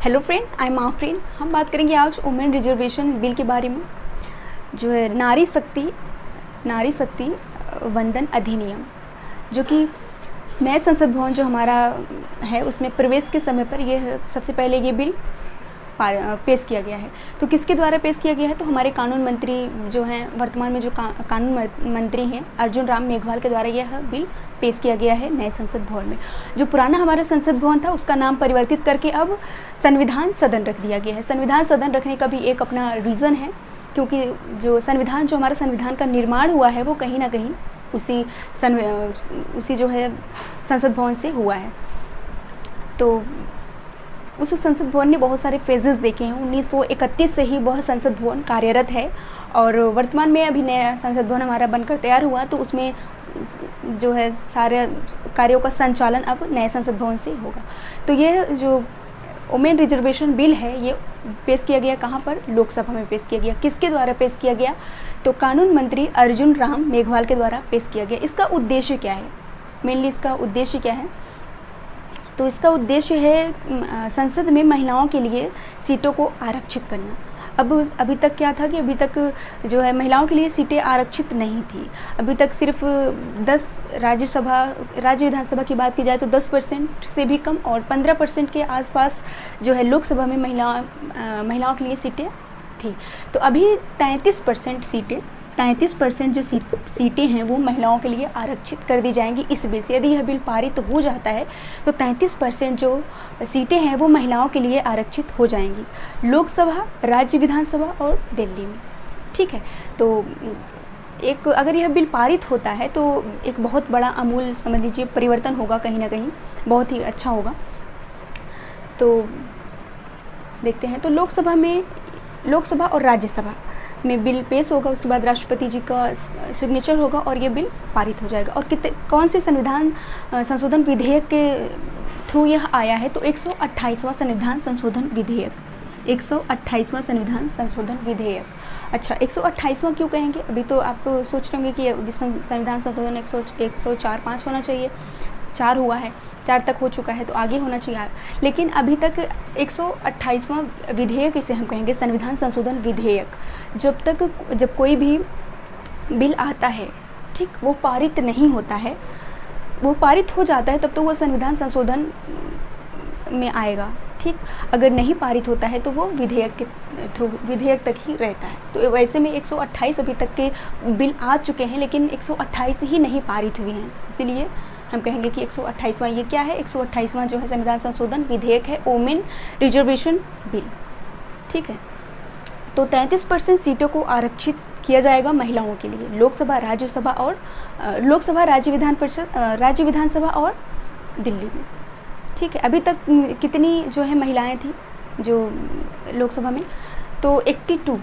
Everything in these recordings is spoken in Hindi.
Hello friend, I am Afreen. हम बात करेंगे आज वुमेन रिजर्वेशन बिल के बारे में, जो है नारी शक्ति वंदन अधिनियम, जो कि नए संसद भवन जो हमारा है उसमें प्रवेश के समय पर ये सबसे पहले ये बिल पेश किया गया है। तो किसके द्वारा पेश किया गया है? तो हमारे कानून मंत्री जो हैं, वर्तमान में जो कानून मंत्री हैं, अर्जुन राम मेघवाल के द्वारा यह बिल पेश किया गया है नए संसद भवन में। जो पुराना हमारा संसद भवन था उसका नाम परिवर्तित करके अब संविधान सदन रख दिया गया है। संविधान सदन रखने का भी एक अपना रीज़न है, क्योंकि जो हमारा संविधान का निर्माण हुआ है वो कहीं ना कहीं उसी जो है संसद भवन से हुआ है। तो उस संसद भवन ने बहुत सारे फेजेस देखे हैं। 1931 से ही वह संसद भवन कार्यरत है और वर्तमान में अभी नया संसद भवन हमारा बनकर तैयार हुआ, तो उसमें जो है सारे कार्यों का संचालन अब नए संसद भवन से होगा। तो ये जो वुमेन रिजर्वेशन बिल है ये पेश किया गया कहाँ पर? लोकसभा में पेश किया गया। किसके द्वारा पेश किया गया? तो कानून मंत्री अर्जुन राम मेघवाल के द्वारा पेश किया गया। इसका उद्देश्य क्या है? मेनली इसका उद्देश्य क्या है? तो इसका उद्देश्य है संसद में महिलाओं के लिए सीटों को आरक्षित करना। अभी तक क्या था कि अभी तक जो है महिलाओं के लिए सीटें आरक्षित नहीं थी। अभी तक सिर्फ 10 राज्य विधानसभा की बात की जाए तो 10% से भी कम और 15% के आसपास जो है लोकसभा में महिलाओं के लिए सीटें थी। तो अभी 33% जो सीटें हैं वो महिलाओं के लिए आरक्षित कर दी जाएंगी इस बिल से। यदि यह बिल पारित हो जाता है तो 33% जो सीटें हैं वो महिलाओं के लिए आरक्षित हो जाएंगी, लोकसभा, राज्य विधानसभा और दिल्ली में। ठीक है, तो अगर यह बिल पारित होता है तो एक बहुत बड़ा आमूल समझ लीजिए परिवर्तन होगा, कहीं ना कहीं बहुत ही अच्छा होगा। तो देखते हैं, तो लोकसभा और राज्यसभा में बिल पेश होगा, उसके बाद राष्ट्रपति जी का सिग्नेचर होगा और ये बिल पारित हो जाएगा। और कौन से संविधान संशोधन विधेयक के थ्रू यह आया है? तो 128वां संविधान संशोधन विधेयक, 128वां संविधान संशोधन विधेयक। अच्छा, 128वां क्यों कहेंगे? अभी तो आप सोच रहे होंगे कि संविधान संशोधन 104-5 होना चाहिए, 4 हुआ है, 4 तक हो चुका है तो आगे होना चाहिए। लेकिन अभी तक 128वां विधेयक इसे हम कहेंगे, संविधान संशोधन विधेयक। जब कोई भी बिल आता है, ठीक, वो पारित नहीं होता है, वो पारित हो जाता है तब तो वो संविधान संशोधन में आएगा। ठीक, अगर नहीं पारित होता है तो वो विधेयक के थ्रू विधेयक तक ही रहता है। तो वैसे में 128 अभी तक के बिल आ चुके हैं लेकिन 128 ही नहीं पारित हुए हैं, इसीलिए हम कहेंगे कि 128वां ये क्या है? 128वां जो है संविधान संशोधन विधेयक है, वुमेन रिजर्वेशन बिल। ठीक है, तो 33% सीटों को आरक्षित किया जाएगा महिलाओं के लिए, लोकसभा, राज्य विधानसभा और दिल्ली में। ठीक है, अभी तक कितनी जो है महिलाएं थी जो लोकसभा में? तो 82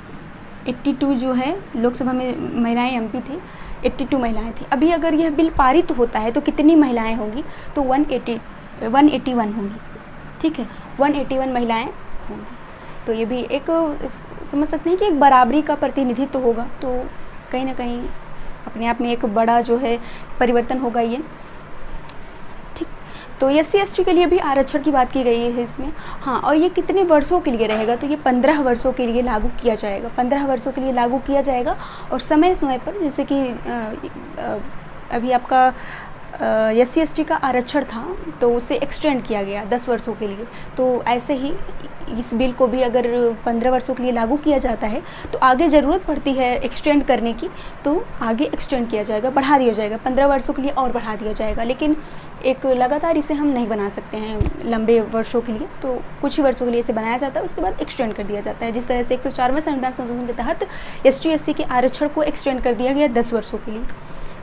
जो है लोकसभा में महिलाएं एमपी थी, 82 महिलाएं थी। अभी अगर यह बिल पारित होता है तो कितनी महिलाएं होंगी? तो 181 होंगी। ठीक है, 181 महिलाएं होंगी। तो ये भी एक समझ सकते हैं कि एक बराबरी का प्रतिनिधित्व होगा, तो कहीं ना कहीं अपने आप में एक बड़ा जो है परिवर्तन होगा ये। ठीक, तो SC/ST के लिए भी आरक्षण की बात की गई है इसमें। हाँ, और ये कितने वर्षों के लिए रहेगा? तो ये 15 वर्षों के लिए लागू किया जाएगा, 15 वर्षों के लिए लागू किया जाएगा। और समय समय पर, जैसे कि अभी आपका SC/ST का आरक्षण था तो उसे एक्सटेंड किया गया 10 वर्षों के लिए। तो ऐसे ही इस बिल को भी अगर 15 वर्षों के लिए लागू किया जाता है तो आगे ज़रूरत पड़ती है एक्सटेंड करने की, तो आगे एक्सटेंड किया जाएगा, बढ़ा दिया जाएगा, 15 वर्षों के लिए और बढ़ा दिया जाएगा। लेकिन एक लगातार इसे हम नहीं बना सकते हैं लंबे वर्षों के लिए, तो कुछ ही वर्षों के लिए इसे बनाया जाता है, उसके बाद एक्सटेंड कर दिया जाता है। जिस तरह से 104वें संविधान संशोधन के तहत ST/SC के आरक्षण को एक्सटेंड कर दिया गया 10 वर्षों के लिए।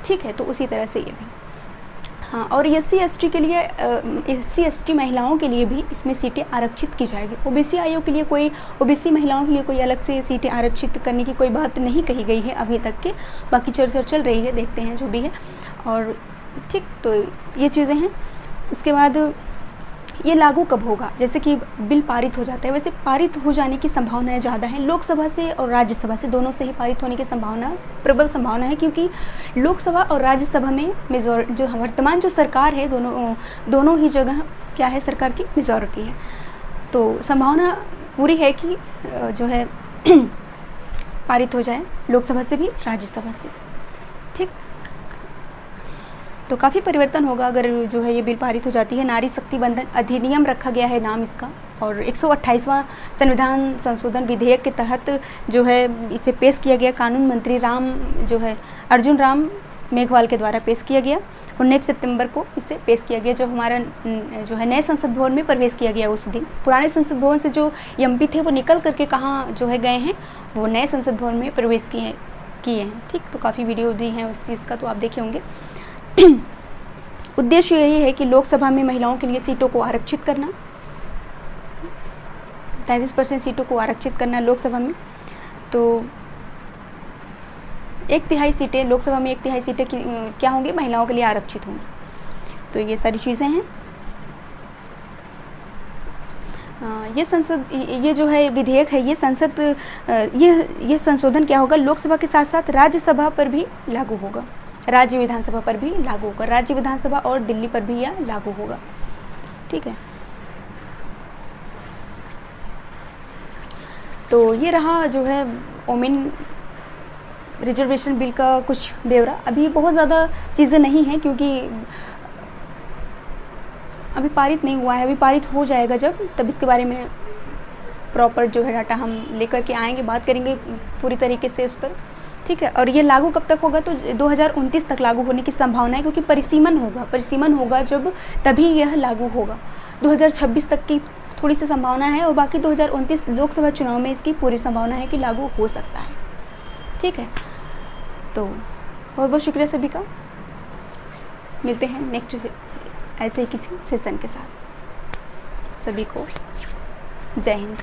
ठीक है, तो उसी तरह से ये भी। हाँ, और SC/ST के लिए SC/ST महिलाओं के लिए भी इसमें सीटें आरक्षित की जाएगी। OBC आयोग के लिए OBC महिलाओं के लिए कोई अलग से सीटें आरक्षित करने की कोई बात नहीं कही गई है अभी तक के, बाकी चर्चा चल रही है, देखते हैं जो भी है। और ठीक, तो ये चीज़ें हैं। इसके बाद ये लागू कब होगा? जैसे कि बिल पारित हो जाता है, वैसे पारित हो जाने की संभावनाएं ज़्यादा हैं, लोकसभा से और राज्यसभा से, दोनों से ही पारित होने की प्रबल संभावना है, क्योंकि लोकसभा और राज्यसभा में वर्तमान जो सरकार है दोनों ही जगह क्या है, सरकार की मेजॉरिटी है। तो संभावना पूरी है कि जो है पारित हो जाए, लोकसभा से भी राज्यसभा से। ठीक, तो काफ़ी परिवर्तन होगा अगर जो है ये बिल पारित हो जाती है। नारी शक्ति बंधन अधिनियम रखा गया है नाम इसका, और 128वां संविधान संशोधन विधेयक के तहत जो है इसे पेश किया गया। कानून मंत्री अर्जुन राम मेघवाल के द्वारा पेश किया गया। 19 सितंबर को इसे पेश किया गया, जो हमारा जो है नए संसद भवन में प्रवेश किया गया उस दिन। पुराने संसद भवन से जो एमपी थे वो निकल करके कहाँ जो है गए हैं, वो नए संसद भवन में प्रवेश किए हैं। ठीक, तो काफ़ी वीडियो भी हैं उस चीज़ का, तो आप देखे होंगे। उद्देश्य यही है कि लोकसभा में महिलाओं के लिए सीटों को आरक्षित करना, 33% सीटों को आरक्षित करना लोकसभा में। तो 1/3 सीटें लोकसभा में, 1/3 सीटें क्या होंगी, महिलाओं के लिए आरक्षित होंगी। तो ये सारी चीज़ें हैं। ये जो है विधेयक है, ये संशोधन क्या होगा, लोकसभा के साथ साथ राज्यसभा पर भी लागू होगा, राज्य विधानसभा पर भी लागू होगा, राज्य विधानसभा और दिल्ली पर भी यह लागू होगा। ठीक है, तो ये रहा जो है वोमेन रिजर्वेशन बिल का कुछ ब्यौरा। अभी बहुत ज़्यादा चीज़ें नहीं हैं क्योंकि अभी पारित नहीं हुआ है, अभी पारित हो जाएगा तब इसके बारे में प्रॉपर जो है डाटा हम लेकर के आएंगे, बात करेंगे पूरी तरीके से इस पर। ठीक है, और ये लागू कब तक होगा, तो 2029 तक लागू होने की संभावना है, क्योंकि परिसीमन होगा जब तभी यह लागू होगा। 2026 तक की थोड़ी सी संभावना है, और बाकी 2029 लोकसभा चुनाव में इसकी पूरी संभावना है कि लागू हो सकता है। ठीक है, तो बहुत बहुत शुक्रिया सभी का। मिलते हैं नेक्स्ट ऐसे ही किसी सेशन के साथ। सभी को जय हिंद।